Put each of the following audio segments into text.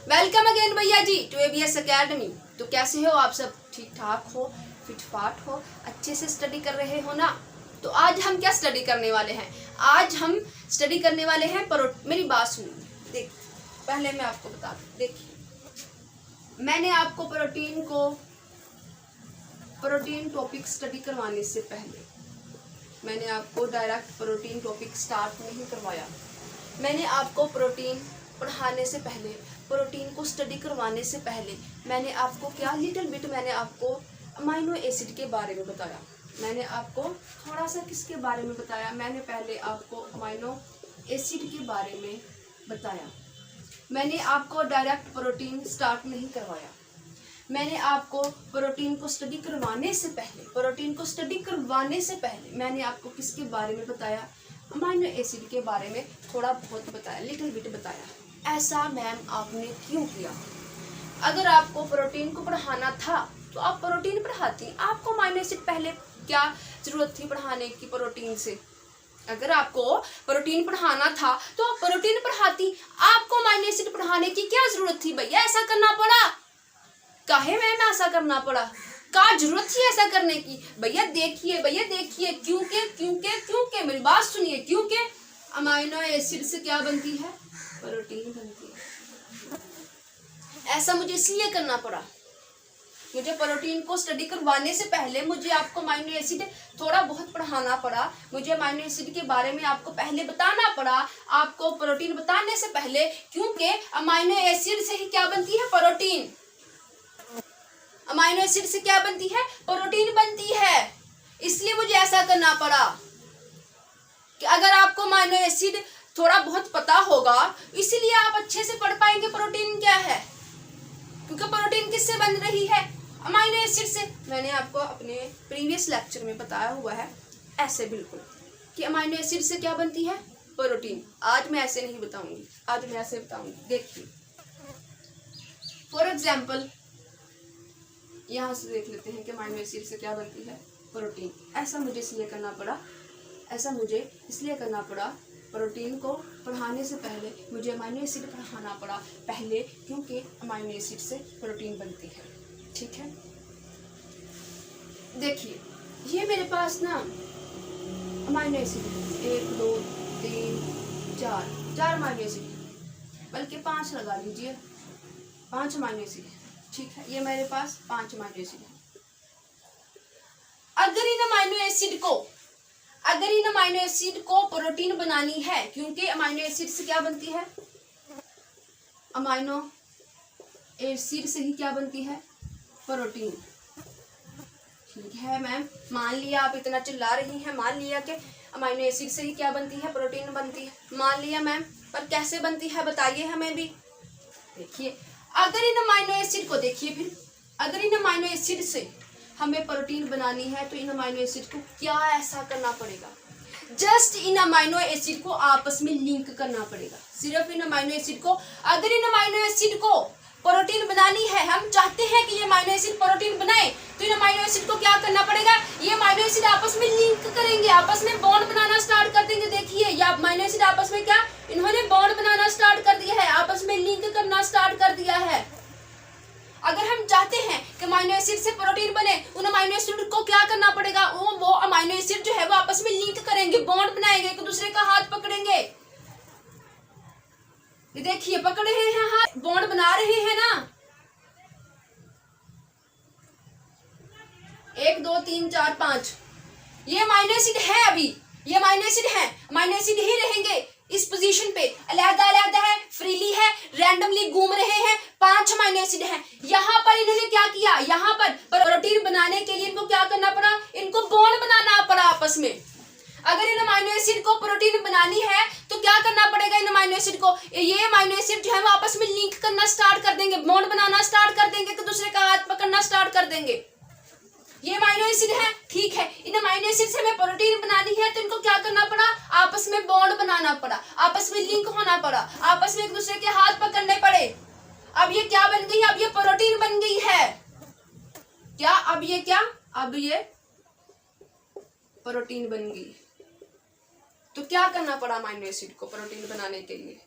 Welcome again भैया जी to ABS academy. तो कैसे हो आप सब? ठीक ठाक हो, फिट फाट हो, अच्छे से स्टडी कर रहे हो ना? तो आज हम क्या स्टडी करने वाले हैं? आज हम स्टडी करने वाले हैं मेरी बात सुनिए। देख, पहले मैं आपको बता दूं, देखिए मैंने आपको प्रोटीन टॉपिक स्टडी करवाने से पहले मैंने आपको डायरेक्ट प्रोटीन टॉपिक स्टार्ट नहीं करवाया। मैंने आपको प्रोटीन पढ़ाने से पहले, प्रोटीन को स्टडी करवाने से पहले मैंने आपको क्या लिटिल बिट मैंने आपको अमाइनो एसिड के बारे में बताया। मैंने आपको थोड़ा सा किसके बारे में बताया? मैंने पहले आपको अमाइनो एसिड के बारे में बताया। मैंने आपको डायरेक्ट प्रोटीन स्टार्ट नहीं करवाया। मैंने आपको प्रोटीन को स्टडी करवाने से पहले मैंने आपको किसके बारे में बताया? अमाइनो एसिड के बारे में थोड़ा बहुत बताया, लिटिल बिट बताया। ऐसा मैम आपने क्यों किया? अगर आपको प्रोटीन को पढ़ाना था तो आप प्रोटीन पढ़ाती। आपको अमाइनो एसिड पहले क्या जरूरत थी पढ़ाने की प्रोटीन से? अगर आपको प्रोटीन पढ़ाना था तो आप प्रोटीन पढ़ाती। आपको अमाइनो एसिड पढ़ाने की क्या जरूरत थी भैया? ऐसा करना पड़ा काहे मैम? ऐसा करना पड़ा का जरूरत थी ऐसा करने की? भैया देखिए क्योंकि मेरी बात सुनिए, क्योंकि अमाइनो एसिड से क्या बनती है? प्रोटीन बनती है। ऐसा मुझे इसलिए करना पड़ा। मुझे प्रोटीन को स्टडी करवाने से पहले मुझे आपको अमाइनो एसिड थोड़ा बहुत पढ़ाना पड़ा। मुझे अमाइनो एसिड के बारे में आपको पहले बताना पड़ा, आपको प्रोटीन बताने से पहले, क्योंकि अमाइनो एसिड से ही क्या बनती है? प्रोटीन। अमाइनो एसिड से क्या बनती है? प्रोटीन बनती है। इसलिए मुझे ऐसा करना पड़ा कि अगर आपको अमाइनो एसिड थोड़ा बहुत पता होगा, इसीलिए आप अच्छे से पढ़ पाएंगे प्रोटीन क्या है। क्योंकि प्रोटीन किससे बन रही है? अमाइनो एसिड से। मैंने आपको अपने प्रीवियस लेक्चर में बताया हुआ है ऐसे बिल्कुल कि अमाइनो एसिड से क्या बनती है? प्रोटीन। आज मैं ऐसे नहीं बताऊंगी, आज मैं ऐसे बताऊंगी। देखिए फॉर एग्जाम्पल यहाँ से देख लेते हैं कि अमाइनो एसिड से क्या बनती है? प्रोटीन। ऐसा मुझे इसलिए करना पड़ा प्रोटीन को पढ़ाने से पहले मुझे अमाइनो एसिड पढ़ाना पड़ा पहले, क्योंकि अमाइनो एसिड से प्रोटीन बनती है। ठीक है, देखिए ये मेरे पास ना अमाइनो एसिड है, 1 2 3 4 अमाइनो एसिड, बल्कि 5 लगा लीजिए, 5 अमाइनो एसिड है। ठीक है, ये मेरे पास 5 अमाइनो एसिड है। अगर इन अमाइनो एसिड को प्रोटीन बनानी है, क्योंकि अमाइनो एसिड से क्या बनती है? अमाइनो एसिड से ही क्या बनती है? प्रोटीन। ठीक है मैम, मान लिया आप इतना चिल्ला रही हैं, मान लिया कि अमाइनो एसिड से ही क्या बनती है? प्रोटीन बनती है, मान लिया मैम, पर कैसे बनती है बताइए हमें भी। देखिए अगर इन अमाइनो एसिड को देखिए, फिर अगर इन अमाइनो एसिड से हमें प्रोटीन बनानी है तो इन अमाइनो एसिड को क्या ऐसा करना पड़ेगा? जस्ट इन अमाइनो एसिड को आपस में लिंक करना पड़ेगा। सिर्फ इन अमाइनो एसिड को, अगर इन अमाइनो एसिड को प्रोटीन बनानी है, हम चाहते हैं कि ये अमाइनो एसिड प्रोटीन बनाए, तो इन अमाइनो एसिड को क्या करना पड़ेगा? ये अमाइनो एसिड आपस में लिंक करेंगे, आपस में बॉन्ड बनाना स्टार्ट कर देंगे। देखिए ये अमाइनो एसिड आपस में क्या, इन्होंने बॉन्ड बनाना स्टार्ट कर दिया है, आपस में लिंक करना स्टार्ट कर दिया है। अगर हम चाहते हैं कि अमाइनो एसिड से प्रोटीन बने, उन अमाइनो एसिड को क्या करना पड़ेगा? वो अमाइनो एसिड जो है वो आपस में लिंक करेंगे, बॉन्ड बनाएंगे, एक दूसरे का हाथ पकड़ेंगे। देखिए पकड़ रहे हैं हाथ, बॉन्ड बना रहे हैं ना। 1 2 3 4 5 ये अमाइनो एसिड है। अभी ये अमाइनो एसिड है, अमाइनो एसिड ही रहेंगे इस पोजीशन पे, अलग-अलग है, फ्रीली है, रैंडमली घूम रहे हैं। 5 अमाइनो एसिड हैं। यहाँ पर इन्होंने क्या किया? यहाँ पर प्रोटीन बनाने के लिए इनको क्या करना पड़ा? इनको बॉन्ड बनाना पड़ा आपस में। अगर इन अमाइनो एसिड को प्रोटीन बनानी है तो क्या करना पड़ेगा? इन अमाइनो एसिड को, ये अमाइनो एसिड जो है वो आपस में लिंक करना स्टार्ट कर देंगे, बॉन्ड बनाना स्टार्ट कर देंगे, एक दूसरे का हाथ पकड़ना स्टार्ट कर देंगे। ये अमाइनो एसिड है, ठीक है। इन अमाइनो एसिड से हमें प्रोटीन बनानी है तो इनको क्या करना पड़ा? आपस में बॉन्ड बनाना पड़ा, आपस में लिंक होना पड़ा, आपस में एक दूसरे के हाथ पकड़ने पड़े। अब ये क्या बन गई? अब ये प्रोटीन बन गई है। क्या? अब ये प्रोटीन बन गई। तो क्या करना पड़ा अमाइनो एसिड को प्रोटीन बनाने के लिए?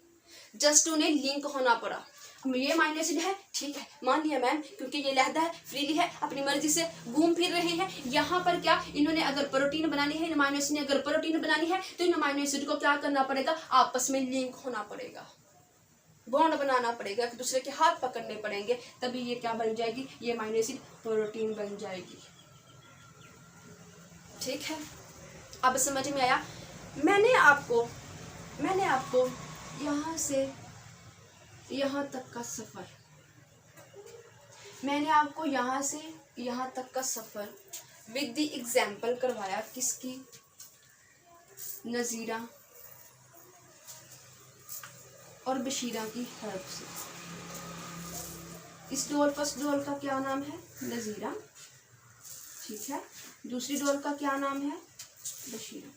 जस्ट उन्हें लिंक होना पड़ा। ये अमाइनो एसिड है, ठीक है, मान लिया मैम, क्योंकि ये लहदा है, फ्रीली है, अपनी मर्जी से घूम फिर रहे हैं। यहाँ पर क्या इन्होंने अगर प्रोटीन बनानी है, इन अमाइनो एसिड ने अगर प्रोटीन बनानी है, तो इन अमाइनो एसिड को क्या करना पड़ेगा, आपस में लिंक होना पड़ेगा, बॉन्ड बनाना पड़ेगा, एक दूसरे के हाथ पकड़ने पड़ेंगे, तभी ये क्या बन जाएगी, ये अमाइनो एसिड प्रोटीन बन जाएगी। ठीक है, अब समझ में आया। मैंने आपको यहाँ से यहाँ तक का सफ़र, मैंने आपको यहाँ से यहाँ तक का सफ़र विद द एग्जाम्पल करवाया, किसकी, नज़ीरा और बशीरा की हेल्प से। इस डॉल, फर्स्ट डॉल का क्या नाम है, नज़ीरा, ठीक है, दूसरी डॉल का क्या नाम है, बशीरा।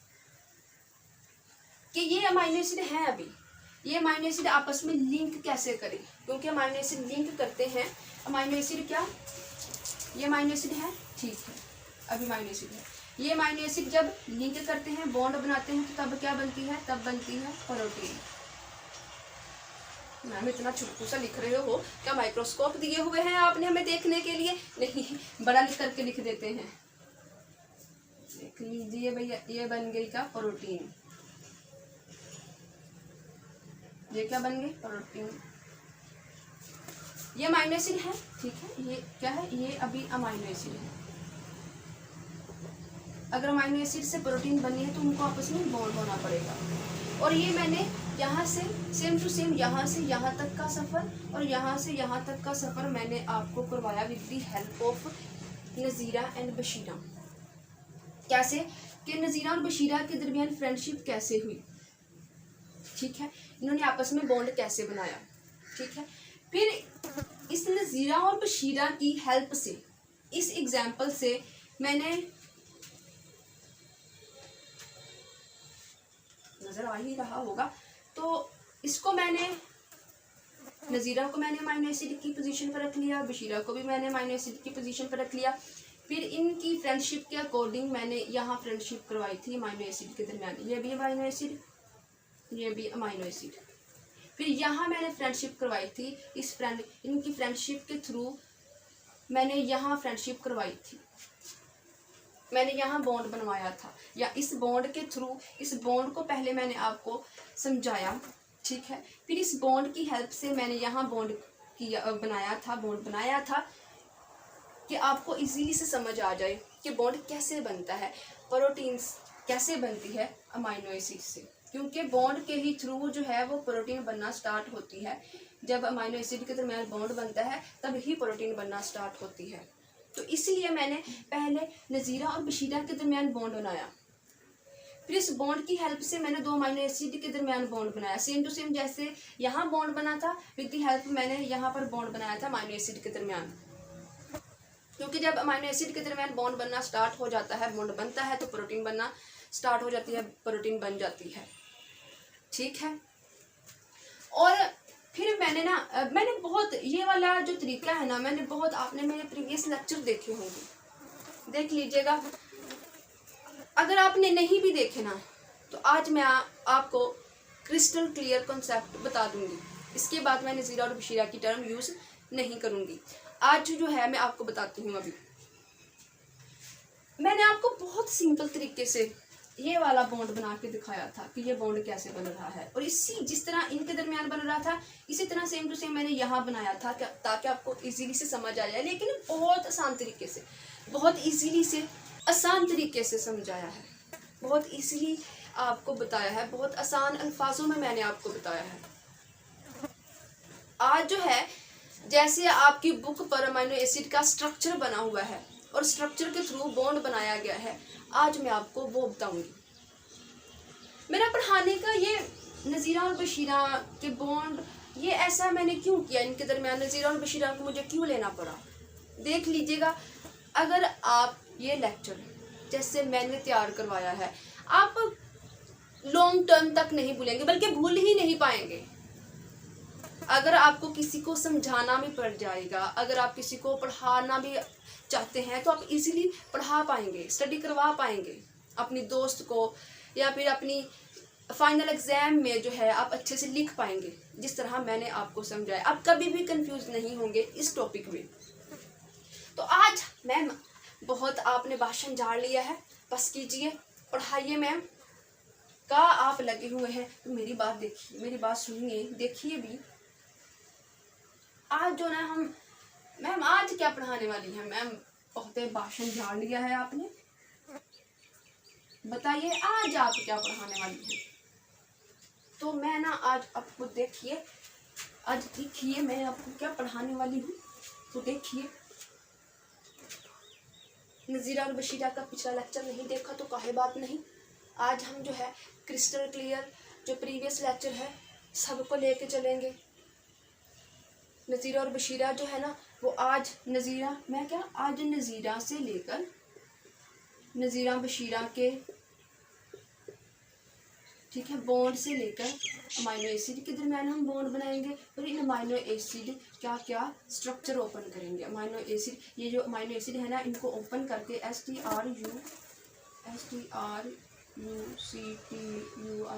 कि ये अमाइनो एसिड हैं, अभी ये अमाइनो एसिड आपस में लिंक कैसे करें, क्योंकि अमाइनो एसिड लिंक करते हैं। अमाइनो एसिड क्या, ये अमाइनो एसिड है, ठीक है, अभी अमाइनो एसिड है, ये अमाइनो एसिड जब लिंक करते हैं, बॉन्ड बनाते हैं, तो तब क्या बनती है, तब बनती है प्रोटीन। मैम इतना छुटकू सा लिख रहे हो, क्या माइक्रोस्कोप दिए हुए हैं आपने हमें देखने के लिए? नहीं, बड़ा लिख करके लिख देते हैं। देख लीजिए भैया, ये बन गई क्या, प्रोटीन, ये क्या बन गई, प्रोटीन। ये अमाइनो एसिड है, ठीक है, ये क्या है, ये अभी अमाइनो एसिड है। अगर अमाइनो एसिड से प्रोटीन बनी है तो उनको आपस में बॉन्ड होना पड़ेगा। और ये मैंने यहाँ से सेम टू सेम, यहाँ से यहाँ तक का सफ़र और यहाँ से यहाँ तक का सफ़र मैंने आपको करवाया with the help of Nazira and Bashira. कैसे कि नज़ीरा और बशीरा के दरमियान फ्रेंडशिप कैसे हुई, ठीक है, इन्होंने आपस में बॉन्ड कैसे बनाया, ठीक है। फिर इस नज़ीरा और बशीरा की हेल्प से, इस एग्जाम्पल से मैंने, नज़र आ ही रहा होगा, तो इसको मैंने, नज़ीरा को मैंने अमाइनो एसिड की पोजीशन पर रख लिया, बशीरा को भी मैंने अमाइनो एसिड की पोजीशन पर रख लिया। फिर इनकी फ्रेंडशिप के अकॉर्डिंग मैंने यहाँ फ्रेंडशिप करवाई थी अमाइनो एसिड के दरमियान, ये भी अमाइनो एसिड, ये भी अमाइनो एसिड। फिर यहाँ मैंने फ्रेंडशिप करवाई थी, इनकी फ्रेंडशिप के थ्रू मैंने यहाँ फ्रेंडशिप करवाई थी, मैंने यहाँ बॉन्ड बनवाया था, या इस बॉन्ड के थ्रू, इस बॉन्ड को पहले मैंने आपको समझाया, ठीक है। फिर इस बॉन्ड की हेल्प से मैंने यहाँ बॉन्ड किया, बॉन्ड बनाया था कि आपको इजीली से समझ आ जाए कि बॉन्ड कैसे बनता है, प्रोटीन्स कैसे बनती है अमाइनो एसिड से, क्योंकि बॉन्ड के ही थ्रू जो है वो प्रोटीन बनना स्टार्ट होती है। जब अमाइनो एसिड के दरमियान बॉन्ड बनता है तब ही प्रोटीन बनना स्टार्ट होती है। तो इसलिए मैंने पहले नज़ीरा और बशीरा के दरमियान बॉन्ड बनाया, फिर इस बॉन्ड की हेल्प से मैंने दो अमाइनो एसिड के दरमियान बॉन्ड बनाया, सेम टू सेम जैसे यहाँ बॉन्ड बना था, विद दी हेल्प मैंने यहाँ पर बॉन्ड बनाया था अमाइनो एसिड के दरमियान। क्योंकि जब अमाइनो एसिड के दरमियान बॉन्ड बनना स्टार्ट हो जाता है, बॉन्ड बनता है, तो प्रोटीन बनना स्टार्ट हो जाती है, प्रोटीन बन जाती है, ठीक है। और फिर मैंने बहुत, ये वाला जो तरीका है ना, मैंने बहुत, आपने मेरे प्रीवियस लेक्चर देखे होंगे, देख लीजिएगा। अगर आपने नहीं भी देखे ना, तो आज मैं आपको क्रिस्टल क्लियर कॉन्सेप्ट बता दूंगी। इसके बाद मैं नज़ीरा और बशीरा की टर्म यूज़ नहीं करूंगी। आज जो है मैं आपको बताती हूँ। अभी मैंने आपको बहुत सिंपल तरीके से ये वाला बॉन्ड बना के दिखाया था कि ये बॉन्ड कैसे बन रहा है, और इसी जिस तरह इनके दरमियान बन रहा था, इसी तरह सेम टू सेम मैंने यहाँ बनाया था ताकि आपको इजीली से समझ आ जाए, लेकिन बहुत आसान तरीके से, बहुत इजीली से, आसान तरीके से समझाया है, बहुत इजीली आपको बताया है, बहुत आसान अल्फाजों में मैंने आपको बताया है। आज जो है जैसे आपकी बुक पर अमाइनो एसिड का स्ट्रक्चर बना हुआ है और स्ट्रक्चर के थ्रू बॉन्ड बनाया गया है, आज मैं आपको वो बताऊंगी। मेरा पढ़ाने का ये नज़ीरा और बशीरा के बॉन्ड, ये ऐसा मैंने क्यों किया, इनके दरमियान नज़ीरा और बशीरा को मुझे क्यों लेना पड़ा, देख लीजिएगा। अगर आप ये लेक्चर जैसे मैंने तैयार करवाया है, आप लॉन्ग टर्म तक नहीं भूलेंगे, बल्कि भूल ही नहीं पाएंगे। अगर आपको किसी को समझाना भी पड़ जाएगा, अगर आप किसी को पढ़ाना भी चाहते हैं, तो आप इजीली पढ़ा पाएंगे, स्टडी करवा पाएंगे अपनी दोस्त को या फिर अपनी फाइनल एग्जाम में जो है आप अच्छे से लिख पाएंगे, जिस तरह मैंने आपको समझाया। आप कभी भी कंफ्यूज नहीं होंगे इस टॉपिक में। तो आज मैम बहुत आपने भाषण झाड़ लिया है, बस कीजिए, पढ़ाइए मैम। का आप लगे हुए हैं तो मेरी बात देखिए, मेरी बात सुनिए, देखिए भी। आज जो ना हम मैम आज क्या पढ़ाने वाली है मैम? बहुत भाषण झाड़ लिया है आपने, बताइए आज आप क्या पढ़ाने वाली हैं? तो मैं ना आज आपको देखिए, आज देखिए मैं आपको क्या पढ़ाने वाली हूँ। तो देखिए, नज़ीरा और बशीरा का पिछला लेक्चर नहीं देखा तो काहे बात नहीं। आज हम जो है क्रिस्टल क्लियर जो प्रीवियस लेक्चर है सबको लेके चलेंगे। नज़ीरा और बशीरा जो है ना वो आज नज़ीरा मैं क्या आज नज़ीरा से लेकर नज़ीरा बशीरा के, ठीक है, बॉन्ड से लेकर अमाइनो एसिड के दरमियान हम बॉन्ड बनाएंगे और इन अमाइनो एसिड क्या क्या स्ट्रक्चर ओपन करेंगे। अमाइनो एसिड, ये जो अमाइनो एसिड है ना इनको ओपन करके STRUCTUR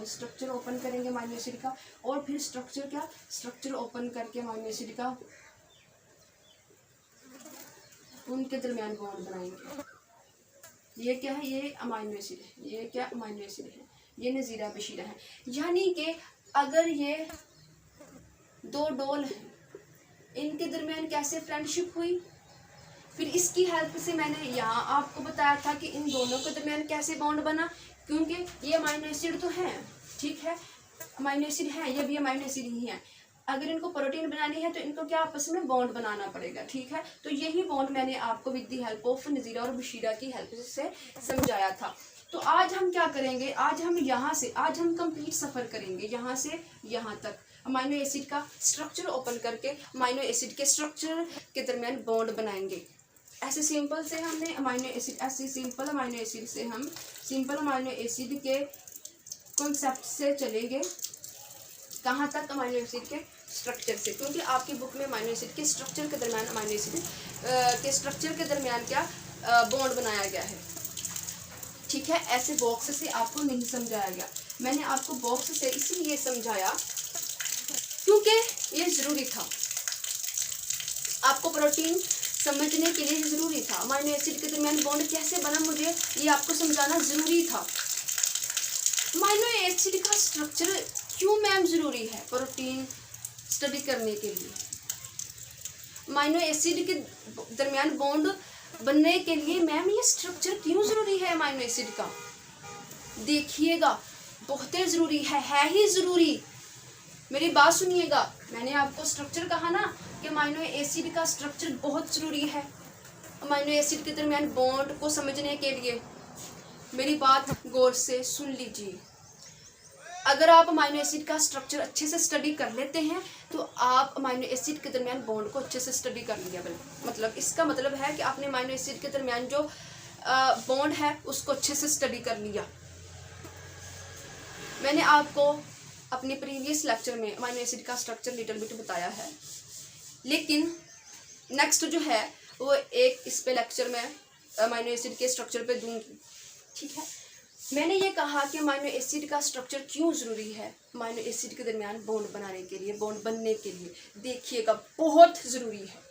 स्ट्रक्चर ओपन करेंगे अमाइनो एसिड का, और फिर स्ट्रक्चर ओपन करके अमाइनो एसिड का उनके दरमियान बॉन्ड बनाएंगे। ये क्या है? ये अमाइनो एसिड है। ये क्या अमाइनो एसिड है? ये नज़ीरा बशीरा है। यानी कि अगर ये दो डोल हैं, इनके दरमियान कैसे फ्रेंडशिप हुई, फिर इसकी हेल्प से मैंने यहाँ आपको बताया था कि इन दोनों के दरमियान कैसे बॉन्ड बना, क्योंकि ये अमाइनो एसिड तो हैं, ठीक है, अमाइनो एसिड है, ये भी अमाइनो एसिड ही है। अगर इनको प्रोटीन बनानी है तो इनको क्या आपस में बॉन्ड बनाना पड़ेगा, ठीक है। तो यही बॉन्ड मैंने आपको with the help of Nazira और बशीरा की हेल्प से समझाया था। तो आज हम क्या करेंगे, आज हम कंप्लीट सफ़र करेंगे यहाँ से यहाँ तक, अमाइनो एसिड का स्ट्रक्चर ओपन करके अमाइनो एसिड के स्ट्रक्चर के दरमियान बॉन्ड बनाएंगे। ऐसे सिंपल से हमने अमाइनो एसिड, ऐसे सिंपल अमाइनो एसिड से हम सिंपल अमाइनो एसिड के कॉन्सेप्ट से चलेंगे कहाँ तक? अमाइनो एसिड के स्ट्रक्चर से, क्योंकि आपकी बुक में अमाइनो एसिड के स्ट्रक्चर के दरमियान अमाइनो एसिड के स्ट्रक्चर के दरमियान क्या बॉन्ड बनाया गया है, ठीक है। ऐसे बॉक्स से आपको नहीं समझाया गया। मैंने आपको बॉक्स से इसीलिए समझाया क्योंकि ये ज़रूरी था, आपको प्रोटीन समझने के लिए ज़रूरी था। अमाइनो एसिड के दरमियान बॉन्ड कैसे बना मुझे ये आपको समझाना ज़रूरी था। अमाइनो एसिड का स्ट्रक्चर क्यों मैम ज़रूरी है प्रोटीन स्टडी करने के लिए? अमाइनो एसिड के दरमियान बॉन्ड बनने के लिए मैम ये स्ट्रक्चर क्यों ज़रूरी है अमाइनो एसिड का? देखिएगा, बहुत ज़रूरी है ही ज़रूरी। मेरी बात सुनिएगा, मैंने आपको स्ट्रक्चर कहा ना कि अमाइनो एसिड का स्ट्रक्चर बहुत ज़रूरी है अमाइनो एसिड के दरमियान बॉन्ड को समझने के लिए। मेरी बात गौर से सुन लीजिए। अगर आप अमाइनो एसिड का स्ट्रक्चर अच्छे से स्टडी कर लेते हैं तो आप अमाइनो एसिड के दरमियान बॉन्ड को अच्छे से स्टडी कर लिया। मतलब इसका मतलब है कि आपने अमाइनो एसिड के दरमियान जो बॉन्ड है उसको अच्छे से स्टडी कर लिया। मैंने आपको अपने प्रीवियस लेक्चर में अमाइनो एसिड का स्ट्रक्चर लिटिल बिट बताया है, लेकिन नेक्स्ट जो है वो एक इस पे लेक्चर में अमाइनो एसिड के स्ट्रक्चर पे दूंगी, ठीक है। मैंने ये कहा कि अमाइनो एसिड का स्ट्रक्चर क्यों ज़रूरी है अमाइनो एसिड के दरमियान बॉन्ड बनाने के लिए, बॉन्ड बनने के लिए। देखिएगा, बहुत ज़रूरी है।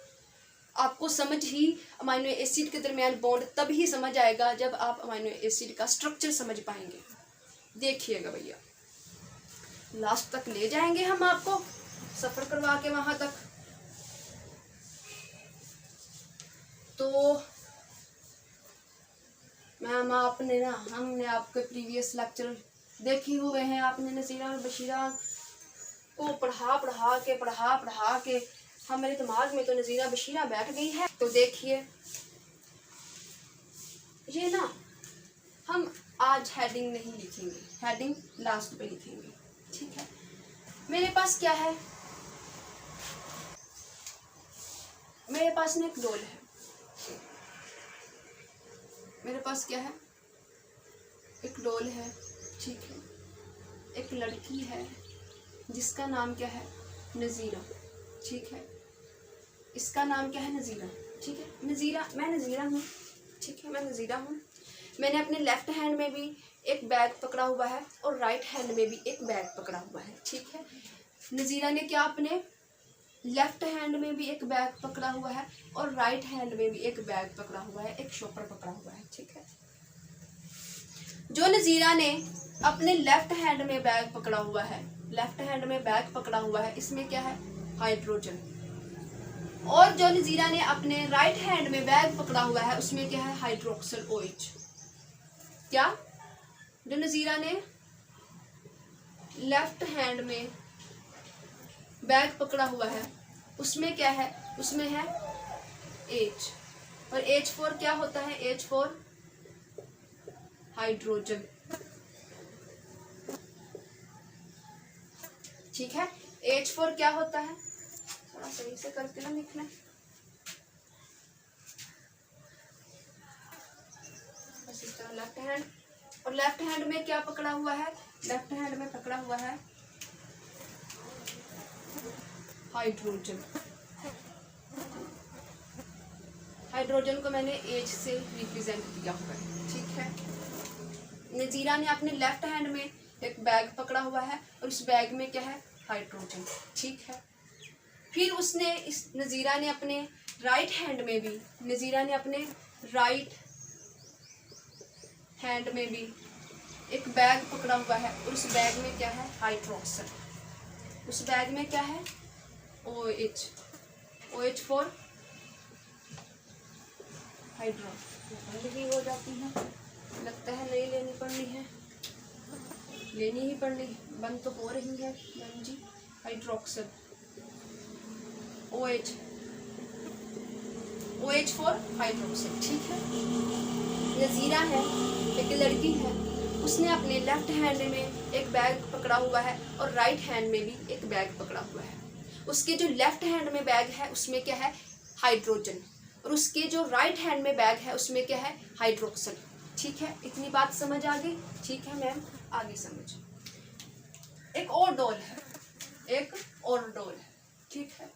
आपको समझ ही अमाइनो एसिड के दरमियान बॉन्ड तब ही समझ आएगा जब आप अमाइनो एसिड का स्ट्रक्चर समझ पाएंगे। देखिएगा भैया, लास्ट तक ले जाएंगे हम आपको, सफ़र करवा के वहाँ तक। तो मैम हमने आपके प्रीवियस लेक्चर देखे हुए हैं। आपने नज़ीरा और बशीरा को पढ़ा के हमारे दिमाग में तो नज़ीरा बशीरा बैठ गई है। तो देखिए, ये ना हम आज हेडिंग नहीं लिखेंगे, हेडिंग लास्ट पे लिखेंगे, ठीक है। मेरे पास क्या है, मेरे पास ना एक डोल है, मेरे पास क्या है, एक डोल है, ठीक है। एक लड़की है जिसका नाम क्या है, नज़ीरा, ठीक है। इसका नाम क्या है, नज़ीरा, ठीक है। नज़ीरा, मैं नज़ीरा हूँ, ठीक है, मैं नज़ीरा हूँ। मैंने अपने लेफ्ट हैंड में भी एक बैग पकड़ा हुआ है और राइट हैंड में भी एक बैग पकड़ा हुआ है, ठीक है। नज़ीरा ने क्या अपने लेफ्ट हैंड में भी एक बैग पकड़ा हुआ है और राइट हैंड में भी एक बैग पकड़ा हुआ है, एक शॉपर पकड़ा हुआ है, ठीक है। जो नज़ीरा ने अपने लेफ्ट हैंड में बैग पकड़ा हुआ है, लेफ्ट हैंड में बैग पकड़ा हुआ है, इसमें क्या है, हाइड्रोजन। और जो नज़ीरा ने अपने राइट हैंड में बैग पकड़ा हुआ है उसमें क्या है, हाइड्रोक्सिल OH। क्या, जो नज़ीरा ने लेफ्ट हैंड में बैग पकड़ा हुआ है उसमें क्या है, उसमें है H। और H फॉर क्या होता है, H फॉर हाइड्रोजन, ठीक है। H फॉर क्या होता है, थोड़ा सही से करके ना लिखना। बस इस तरह लेफ्ट हैंड, और लेफ्ट हैंड में क्या पकड़ा हुआ है, लेफ्ट हैंड में पकड़ा हुआ है हाइड्रोजन। हाइड्रोजन को मैंने H से रिप्रेजेंट किया हुआ है, ठीक है। नज़ीरा ने अपने लेफ्ट हैंड में एक बैग पकड़ा हुआ है और इस बैग में क्या है, हाइड्रोजन, ठीक है। फिर उसने इस नज़ीरा ने अपने राइट हैंड में भी, नज़ीरा ने अपने राइट हैंड में भी एक बैग पकड़ा हुआ है और उस बैग में क्या है, हाइड्रोक्सिल। उस बैग में क्या है, OH, OH फॉर हाइड्रो। बंद ही हो जाती है, लगता है नहीं लेनी पड़नी है, लेनी ही पड़नी, बंद तो हो रही है ma'am ji. Hydroxyl OH, OH for hydroxyl, ठीक है। नज़ीरा है, एक लड़की है, उसने अपने लेफ्ट हैंड में एक बैग पकड़ा हुआ है और राइट हैंड में भी एक बैग पकड़ा हुआ है। उसके जो लेफ्ट हैंड में बैग है उसमें क्या है, हाइड्रोजन, और उसके जो राइट हैंड में बैग है उसमें क्या है, हाइड्रोक्सिल, ठीक है। इतनी बात समझ आ गई, ठीक है मैम, आगे समझ। एक और डॉल है, एक और डॉल है, ठीक है।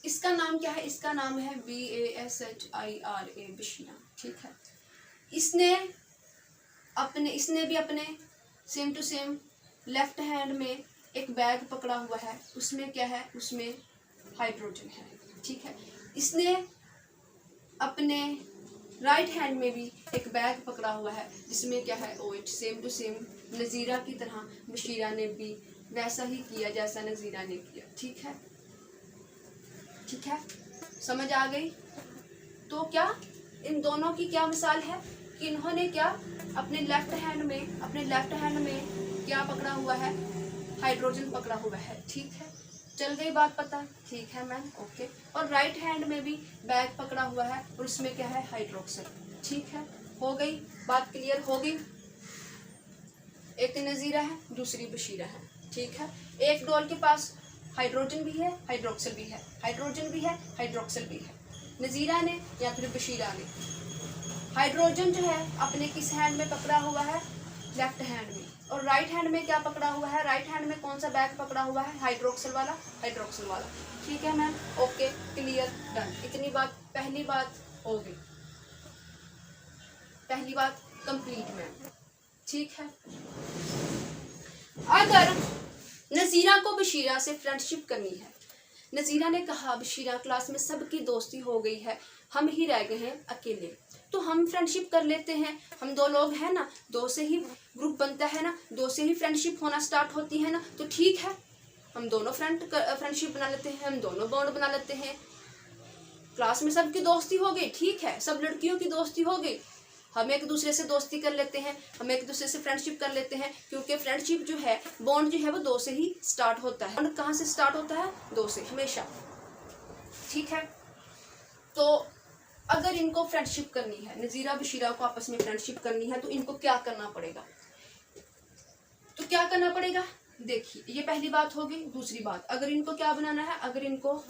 इसका नाम क्या है, इसका नाम है BASHIRA, बशीरा, ठीक है। इसने भी अपने same to same left hand में एक बैग पकड़ा हुआ है, उसमें क्या है, उसमें हाइड्रोजन है, ठीक है। इसने अपने राइट हैंड में भी एक बैग पकड़ा हुआ है जिसमें क्या है, OH। Same to same Nazira की तरह बशीरा ने भी वैसा ही किया जैसा नज़ीरा ने किया, ठीक है, ठीक है, समझ आ गई। तो क्या इन दोनों की क्या मिसाल है कि इन्होंने क्या अपने लेफ्ट हैंड में क्या पकड़ा हुआ है, हाइड्रोजन पकड़ा हुआ है, ठीक है। चल गई बात पता, ठीक है मैम, ओके। और राइट हैंड में भी बैग पकड़ा हुआ है और उसमें क्या है, हाइड्रोक्सिल, ठीक है। हो गई बात, क्लियर हो गई। एक नज़ीरा है, दूसरी बशीरा है, ठीक है। एक डॉल के पास हाइड्रोजन भी है, हाइड्रोक्सिल भी है, हाइड्रोजन भी है, हाइड्रोक्सिल भी है। नज़ीरा ने या फिर बशीरा ने हाइड्रोजन जो है अपने किस हैंड में पकड़ा हुआ है, लेफ्ट हैंड में, और राइट हैंड में क्या पकड़ा हुआ है, राइट हैंड में कौन सा बैग पकड़ा हुआ है, हाइड्रोक्सिल वाला, हाइड्रोक्सिल वाला, ठीक है मैम, ओके, क्लियर, डन। इतनी बात, पहली बात हो गई, पहली बात कंप्लीट मैम, ठीक है। अगर नज़ीरा को बशीरा से फ्रेंडशिप करनी है, नज़ीरा ने कहा बशीरा क्लास में सबकी दोस्ती हो गई है, हम ही रह गए हैं अकेले, तो हम फ्रेंडशिप कर लेते हैं, हम दो लोग हैं ना, दो से ही ग्रुप बनता है ना, दो से ही फ्रेंडशिप होना स्टार्ट होती है ना, तो ठीक है हम दोनों फ्रेंडशिप बना लेते हैं, हम दोनों बॉन्ड बना लेते हैं। क्लास में सबकी दोस्ती हो गई, ठीक है, सब लड़कियों की दोस्ती हो गई, हम एक दूसरे से दोस्ती कर लेते हैं, हम एक दूसरे से फ्रेंडशिप कर लेते हैं, क्योंकि फ्रेंडशिप जो है, बॉन्ड जो है वो दो से ही स्टार्ट होता है। बॉन्ड कहाँ से स्टार्ट होता है, दो से, हमेशा, ठीक है। तो अगर इनको फ्रेंडशिप करनी है, नज़ीरा बशीरा को आपस में फ्रेंडशिप करनी है, तो इनको क्या करना पड़ेगा, तो क्या करना पड़ेगा, देखिए ये पहली बात होगी। दूसरी बात, अगर इनको क्या बनाना है, अगर इनको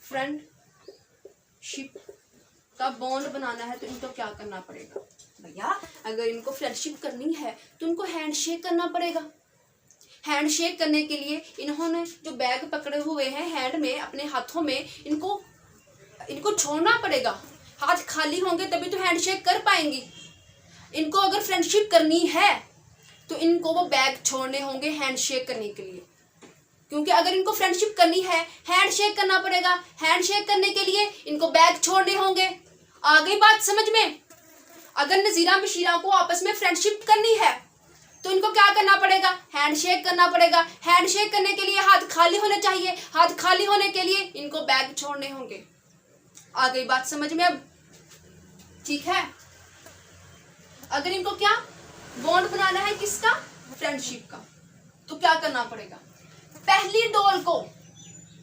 फ्रेंडशिप का बॉन्ड बनाना है तो इनको क्या करना पड़ेगा भैया, अगर इनको फ्रेंडशिप करनी है तो इनको हैंडशेक करना पड़ेगा। हैंडशेक करने के लिए इन्होंने जो बैग पकड़े हुए हैं हैंड में, अपने हाथों में, इनको इनको छोड़ना पड़ेगा। हाथ खाली होंगे तभी तो हैंडशेक कर पाएंगी। इनको अगर फ्रेंडशिप करनी है तो इनको वो बैग छोड़ने होंगे हैंडशेक करने के लिए, क्योंकि अगर इनको फ्रेंडशिप करनी है हैंडशेक करना पड़ेगा। हैंडशेक करने के लिए इनको बैग छोड़ने होंगे। आ गई बात समझ में? अगर नजीरा बशीरा को आपस में फ्रेंडशिप करनी है तो इनको क्या करना पड़ेगा? हैंडशेक करना पड़ेगा। हैंडशेक करने के लिए हाथ खाली होने चाहिए। हाथ खाली होने के लिए इनको बैग छोड़ने होंगे। आ गई बात समझ में अब? ठीक है। अगर इनको क्या बॉन्ड बनाना है, किसका? फ्रेंडशिप का, तो क्या करना पड़ेगा? पहली डोल को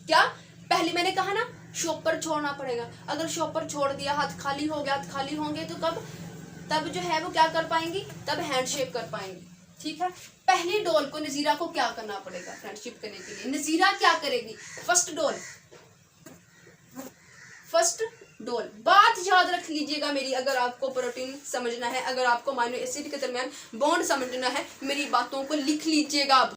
क्या, पहले मैंने कहा ना शॉपर छोड़ना पड़ेगा। अगर शॉपर छोड़ दिया, हाथ खाली हो गया, हाथ खाली होंगे तो कब, तब जो है वो क्या कर पाएंगी? तब हैंडशेक कर पाएंगी। ठीक है। पहली डोल को नजीरा को क्या करना पड़ेगा फ्रेंडशिप करने के लिए? नजीरा क्या करेगी? फर्स्ट डोल, फर्स्ट डोल। बात याद रख लीजिएगा मेरी, अगर आपको प्रोटीन समझना है, अगर आपको अमीनो एसिड के दरमियान बॉन्ड समझना है, मेरी बातों को लिख लीजिएगा।